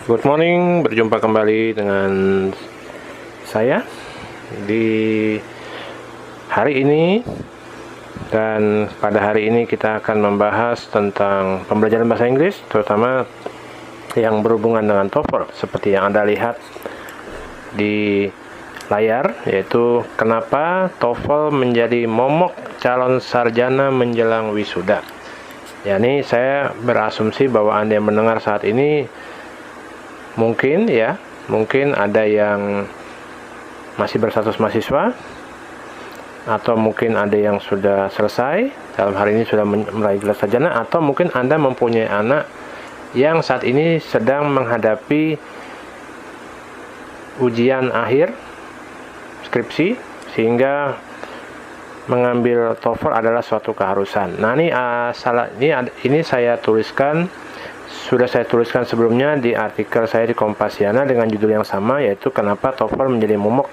Good morning, berjumpa kembali dengan saya di hari ini. Dan pada hari ini kita akan membahas tentang pembelajaran bahasa Inggris, terutama yang berhubungan dengan TOEFL, seperti yang Anda lihat di layar, yaitu kenapa TOEFL menjadi momok calon sarjana menjelang wisuda. Ya, ini saya berasumsi bahwa Anda yang mendengar saat ini mungkin ada yang masih berstatus mahasiswa, atau mungkin ada yang sudah selesai, dalam hari ini sudah meraih gelar sarjana, atau mungkin Anda mempunyai anak yang saat ini sedang menghadapi ujian akhir skripsi, sehingga mengambil TOEFL adalah suatu keharusan. Nah, ini saya tuliskan, sudah saya tuliskan sebelumnya di artikel saya di Kompasiana dengan judul yang sama, yaitu kenapa TOEFL menjadi momok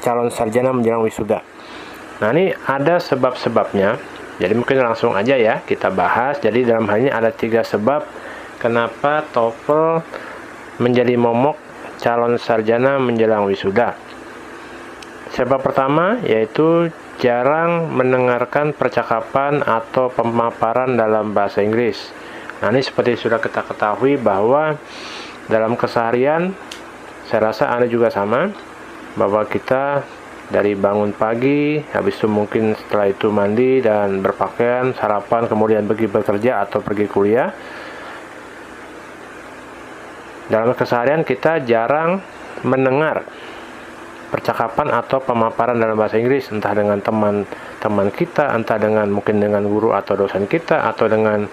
calon sarjana menjelang wisuda. Nah, ini ada sebab-sebabnya, jadi mungkin langsung aja ya kita bahas. Jadi dalam hal ini ada 3 sebab kenapa TOEFL menjadi momok calon sarjana menjelang wisuda. Sebab pertama yaitu jarang mendengarkan percakapan atau pemaparan dalam bahasa Inggris. Nah, ini seperti sudah kita ketahui bahwa dalam keseharian, saya rasa Anda juga sama, bahwa kita dari bangun pagi, habis itu mungkin setelah itu mandi dan berpakaian, sarapan, kemudian pergi bekerja atau pergi kuliah. Dalam keseharian kita jarang mendengar percakapan atau pemaparan dalam bahasa Inggris, entah dengan teman-teman kita, entah mungkin dengan guru atau dosen kita, atau dengan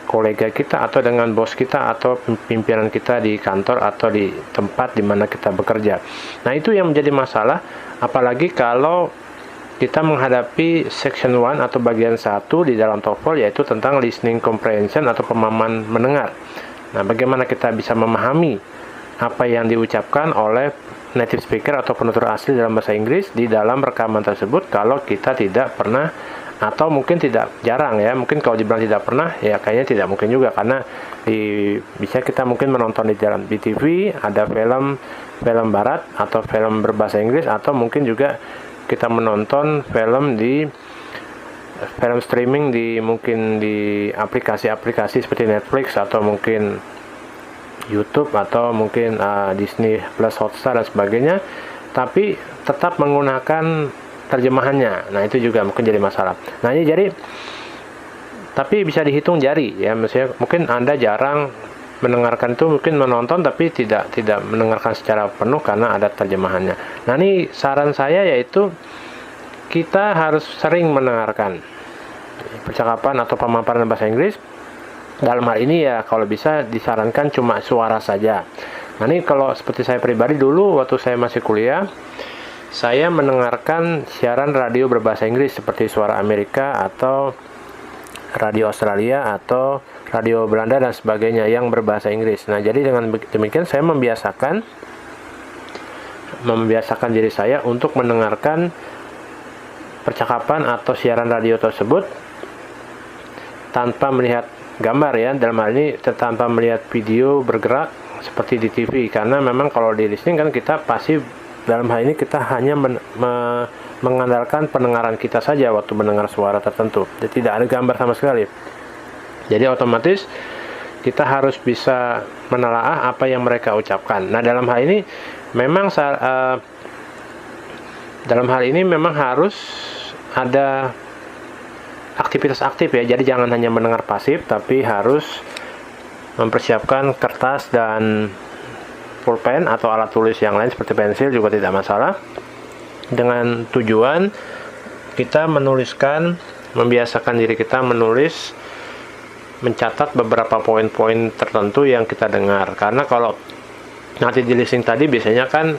kolega kita, atau dengan bos kita, atau pimpinan kita di kantor atau di tempat di mana kita bekerja. Nah, itu yang menjadi masalah, apalagi kalau kita menghadapi section 1 atau bagian 1 di dalam TOEFL, yaitu tentang listening comprehension atau pemahaman mendengar. Nah, bagaimana kita bisa memahami apa yang diucapkan oleh native speaker atau penutur asli dalam bahasa Inggris di dalam rekaman tersebut kalau kita tidak pernah, atau mungkin jarang ya, mungkin kalau dibilang tidak pernah ya kayaknya tidak mungkin juga, karena bisa kita mungkin menonton di TV ada film barat atau film berbahasa Inggris, atau mungkin juga kita menonton film streaming mungkin di aplikasi-aplikasi seperti Netflix, atau mungkin YouTube, atau mungkin Disney Plus, Hotstar dan sebagainya, tapi tetap menggunakan terjemahannya. Nah, itu juga mungkin jadi masalah. Nah, ini jadi, tapi bisa dihitung jari ya, misalnya mungkin Anda jarang mendengarkan itu, mungkin menonton tapi tidak mendengarkan secara penuh karena ada terjemahannya. Nah, ini saran saya yaitu kita harus sering mendengarkan percakapan atau pemaparan bahasa Inggris. Dalam hal ini ya kalau bisa disarankan cuma suara saja. Nah, ini kalau seperti saya pribadi dulu waktu saya masih kuliah, saya mendengarkan siaran radio berbahasa Inggris seperti Suara Amerika atau Radio Australia atau Radio Belanda dan sebagainya yang berbahasa Inggris. Nah, jadi dengan demikian saya membiasakan diri saya untuk mendengarkan percakapan atau siaran radio tersebut tanpa melihat gambar ya, dalam hal ini tanpa melihat video bergerak seperti di TV, karena memang kalau di listening kan kita pasti dalam hal ini kita hanya mengandalkan pendengaran kita saja waktu mendengar suara tertentu, jadi tidak ada gambar sama sekali. Jadi otomatis kita harus bisa menelaah apa yang mereka ucapkan. Nah, dalam hal ini memang harus ada aktivitas aktif ya, jadi jangan hanya mendengar pasif, tapi harus mempersiapkan kertas dan pulpen atau alat tulis yang lain seperti pensil juga tidak masalah, dengan tujuan kita membiasakan diri kita menulis, mencatat beberapa poin-poin tertentu yang kita dengar. Karena kalau nanti di listening tadi biasanya kan,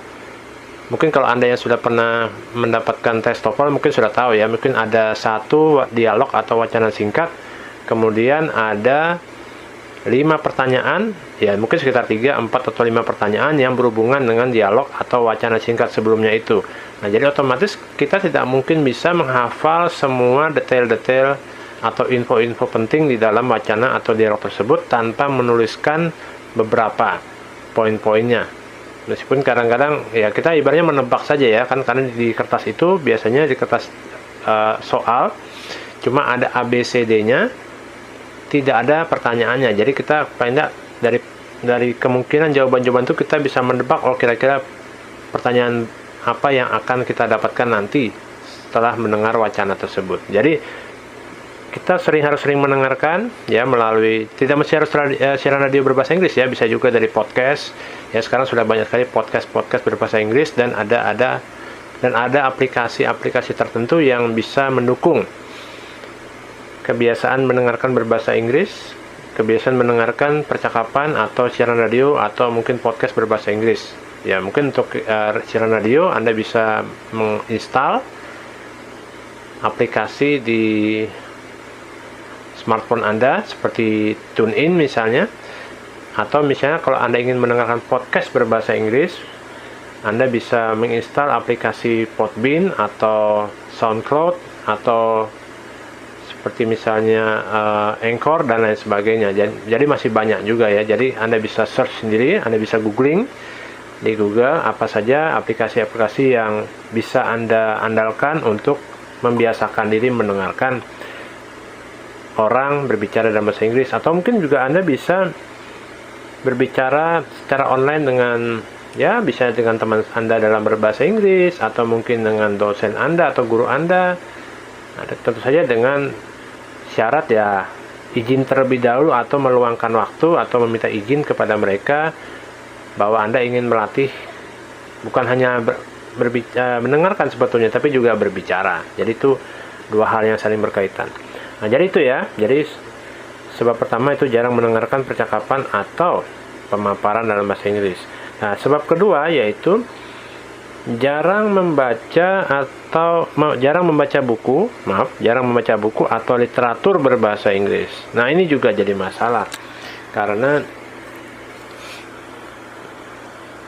mungkin kalau Anda yang sudah pernah mendapatkan tes TOEFL mungkin sudah tahu ya, mungkin ada satu dialog atau wacana singkat, kemudian ada 5 pertanyaan, ya mungkin sekitar 3, 4 atau 5 pertanyaan yang berhubungan dengan dialog atau wacana singkat sebelumnya itu. Nah, jadi otomatis kita tidak mungkin bisa menghafal semua detail-detail atau info-info penting di dalam wacana atau dialog tersebut tanpa menuliskan beberapa poin-poinnya. Meskipun kadang-kadang ya kita ibaratnya menebak saja ya kan, karena di kertas itu biasanya di kertas soal cuma ada ABCD-nya, tidak ada pertanyaannya. Jadi kita paling tidak dari kemungkinan jawaban-jawaban itu kita bisa menebak kira-kira pertanyaan apa yang akan kita dapatkan nanti setelah mendengar wacana tersebut. Jadi kita harus sering mendengarkan ya, melalui, tidak mesti harus siaran radio berbahasa Inggris ya, bisa juga dari podcast ya. Sekarang sudah banyak sekali podcast berbahasa Inggris, dan ada aplikasi-aplikasi tertentu yang bisa mendukung kebiasaan mendengarkan berbahasa Inggris, kebiasaan mendengarkan percakapan atau siaran radio atau mungkin podcast berbahasa Inggris ya. Mungkin untuk siaran radio Anda bisa menginstal aplikasi di smartphone Anda seperti TuneIn misalnya, atau misalnya kalau Anda ingin mendengarkan podcast berbahasa Inggris, Anda bisa menginstal aplikasi Podbean atau SoundCloud atau seperti misalnya Anchor dan lain sebagainya. Jadi masih banyak juga ya. Jadi Anda bisa search sendiri, Anda bisa googling di Google apa saja aplikasi-aplikasi yang bisa Anda andalkan untuk membiasakan diri mendengarkan orang berbicara dalam bahasa Inggris. Atau mungkin juga Anda bisa berbicara secara online dengan ya, bisa dengan teman Anda dalam berbahasa Inggris, atau mungkin dengan dosen Anda atau guru Anda. Tentu saja dengan syarat ya izin terlebih dahulu, atau meluangkan waktu atau meminta izin kepada mereka bahwa Anda ingin melatih bukan hanya mendengarkan sebetulnya, tapi juga berbicara. Jadi itu dua hal yang saling berkaitan. Nah, jadi itu ya. Jadi sebab pertama itu jarang mendengarkan percakapan atau pemaparan dalam bahasa Inggris. Nah, sebab kedua yaitu jarang membaca buku atau literatur berbahasa Inggris. Nah, ini juga jadi masalah karena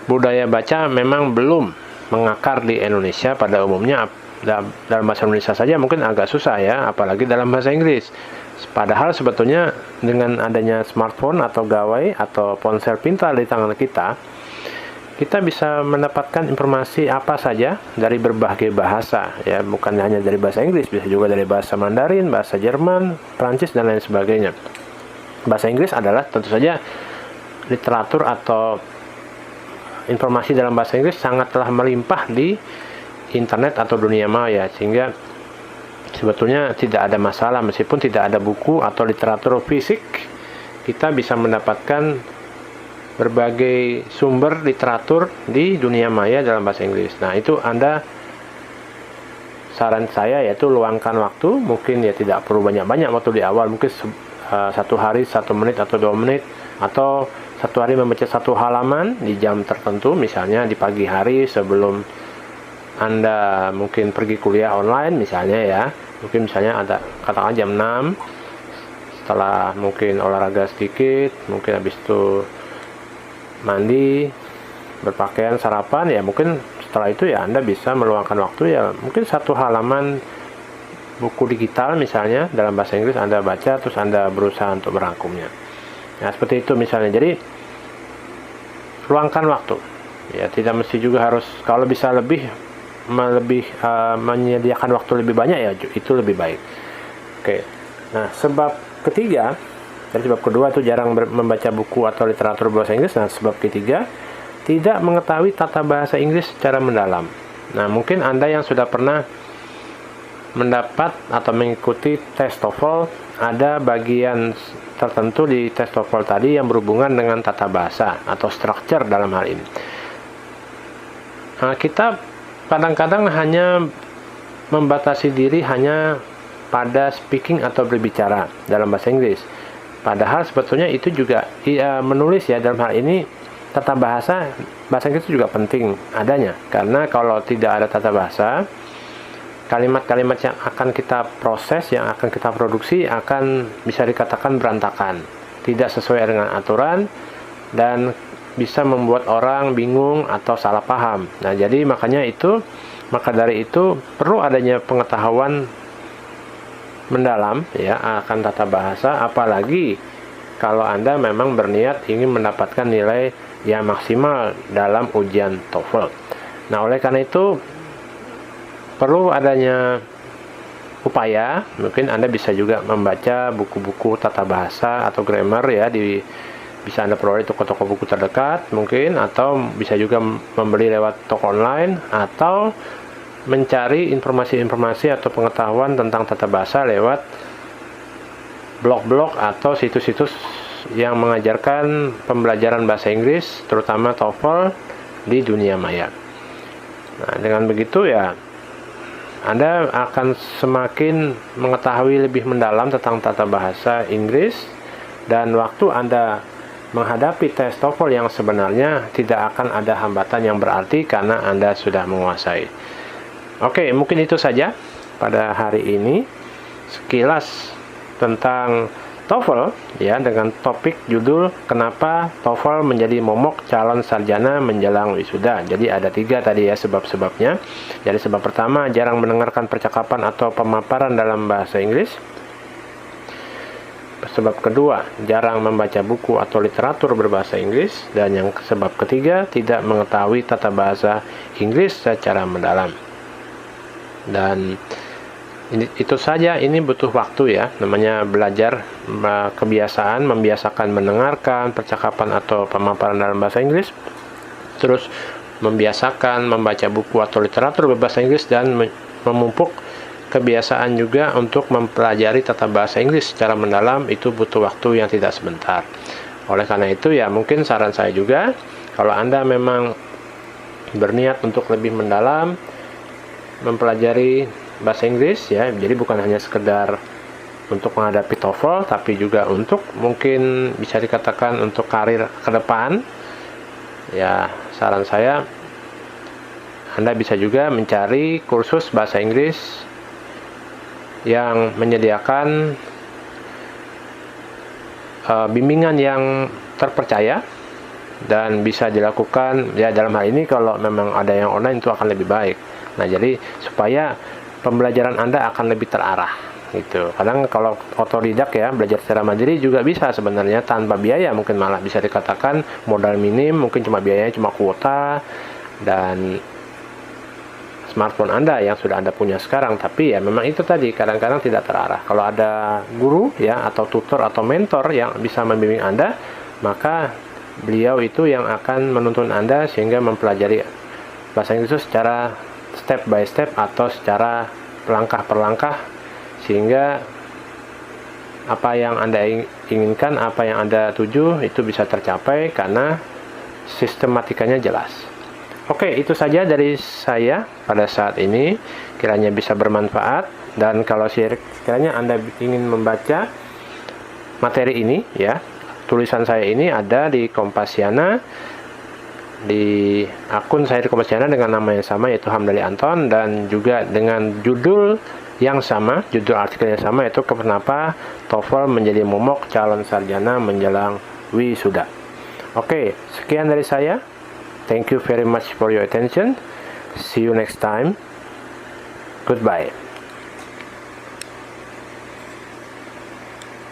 budaya baca memang belum mengakar di Indonesia pada umumnya. Dalam bahasa Indonesia saja mungkin agak susah ya, apalagi dalam bahasa Inggris. Padahal sebetulnya dengan adanya smartphone atau gawai atau ponsel pintar di tangan kita bisa mendapatkan informasi apa saja dari berbagai bahasa ya, bukan hanya dari bahasa Inggris, bisa juga dari bahasa Mandarin, bahasa Jerman, Prancis dan lain sebagainya. Bahasa Inggris adalah tentu saja literatur atau informasi dalam bahasa Inggris sangatlah melimpah di internet atau dunia maya, sehingga sebetulnya tidak ada masalah meskipun tidak ada buku atau literatur fisik. Kita bisa mendapatkan berbagai sumber literatur di dunia maya dalam bahasa Inggris. Nah, itu saran saya yaitu luangkan waktu, mungkin ya tidak perlu banyak-banyak waktu di awal, mungkin satu hari 1 menit atau 2 menit, atau satu hari membaca 1 halaman di jam tertentu, misalnya di pagi hari sebelum Anda mungkin pergi kuliah online misalnya ya. Mungkin misalnya ada katakan jam 6, setelah mungkin olahraga sedikit, mungkin habis itu mandi, berpakaian, sarapan ya, mungkin setelah itu ya Anda bisa meluangkan waktu ya, mungkin 1 halaman buku digital misalnya dalam bahasa Inggris Anda baca, terus Anda berusaha untuk merangkumnya. Nah, seperti itu misalnya. Jadi luangkan waktu ya, tidak mesti juga harus, kalau bisa menyediakan waktu lebih banyak ya, itu lebih baik. Oke. Nah, sebab ketiga, dari sebab kedua itu jarang membaca buku atau literatur bahasa Inggris. Nah, sebab ketiga, tidak mengetahui tata bahasa Inggris secara mendalam. Nah, mungkin Anda yang sudah pernah mendapat atau mengikuti tes TOEFL, ada bagian tertentu di tes TOEFL tadi yang berhubungan dengan tata bahasa atau structure dalam hal ini. Nah, kita kadang-kadang hanya membatasi diri hanya pada speaking atau berbicara dalam bahasa Inggris. Padahal sebetulnya itu juga menulis ya, dalam hal ini tata bahasa Inggris itu juga penting adanya. Karena kalau tidak ada tata bahasa, kalimat-kalimat yang akan kita proses, yang akan kita produksi akan bisa dikatakan berantakan, tidak sesuai dengan aturan, dan bisa membuat orang bingung atau salah paham. Nah, jadi maka dari itu perlu adanya pengetahuan mendalam ya akan tata bahasa, apalagi kalau Anda memang berniat ingin mendapatkan nilai yang maksimal dalam ujian TOEFL. Nah, oleh karena itu perlu adanya upaya. Mungkin Anda bisa juga membaca buku-buku tata bahasa atau grammar ya, bisa Anda peroleh di toko-toko buku terdekat mungkin, atau bisa juga membeli lewat toko online, atau mencari informasi-informasi atau pengetahuan tentang tata bahasa lewat blog-blog atau situs-situs yang mengajarkan pembelajaran bahasa Inggris, terutama TOEFL, di dunia maya. Nah, dengan begitu ya, Anda akan semakin mengetahui lebih mendalam tentang tata bahasa Inggris, dan waktu Anda menghadapi tes TOEFL yang sebenarnya tidak akan ada hambatan yang berarti karena Anda sudah menguasai. Oke, mungkin itu saja pada hari ini, sekilas tentang TOEFL ya, dengan topik judul kenapa TOEFL menjadi momok calon sarjana menjelang wisuda. Jadi ada 3 tadi ya sebab-sebabnya. Jadi sebab pertama, jarang mendengarkan percakapan atau pemaparan dalam bahasa Inggris. Sebab kedua, jarang membaca buku atau literatur berbahasa Inggris. Dan yang sebab ketiga, tidak mengetahui tata bahasa Inggris secara mendalam. Dan itu saja, ini butuh waktu ya, namanya belajar, kebiasaan, membiasakan mendengarkan percakapan atau pemaparan dalam bahasa Inggris, terus membiasakan membaca buku atau literatur berbahasa Inggris, dan memupuk kebiasaan juga untuk mempelajari tata bahasa Inggris secara mendalam. Itu butuh waktu yang tidak sebentar. Oleh karena itu ya, mungkin saran saya juga, kalau Anda memang berniat untuk lebih mendalam mempelajari bahasa Inggris ya, jadi bukan hanya sekedar untuk menghadapi TOEFL, tapi juga untuk mungkin bisa dikatakan untuk karir ke depan ya, saran saya Anda bisa juga mencari kursus bahasa Inggris yang menyediakan bimbingan yang terpercaya dan bisa dilakukan ya, dalam hal ini kalau memang ada yang online itu akan lebih baik. Nah, jadi supaya pembelajaran Anda akan lebih terarah gitu. Kadang kalau otodidak ya, belajar secara mandiri juga bisa sebenarnya tanpa biaya, mungkin malah bisa dikatakan modal minim, mungkin cuma biayanya cuma kuota dan smartphone Anda yang sudah Anda punya sekarang. Tapi ya memang itu tadi, kadang-kadang tidak terarah. Kalau ada guru ya, atau tutor atau mentor yang bisa membimbing Anda, maka beliau itu yang akan menuntun Anda sehingga mempelajari bahasa Inggris secara step by step atau secara langkah per langkah, sehingga apa yang Anda inginkan, apa yang Anda tuju itu bisa tercapai karena sistematikanya jelas. Oke, itu saja dari saya pada saat ini, kiranya bisa bermanfaat. Dan kalau sekiranya Anda ingin membaca materi ini ya, tulisan saya ini ada di Kompasiana, di akun saya di Kompasiana dengan nama yang sama yaitu Hamdali Anton, dan juga dengan judul yang sama, judul artikel yang sama, yaitu kenapa TOEFL menjadi momok calon sarjana menjelang wisuda. Oke, sekian dari saya. Thank you very much for your attention. See you next time. Goodbye.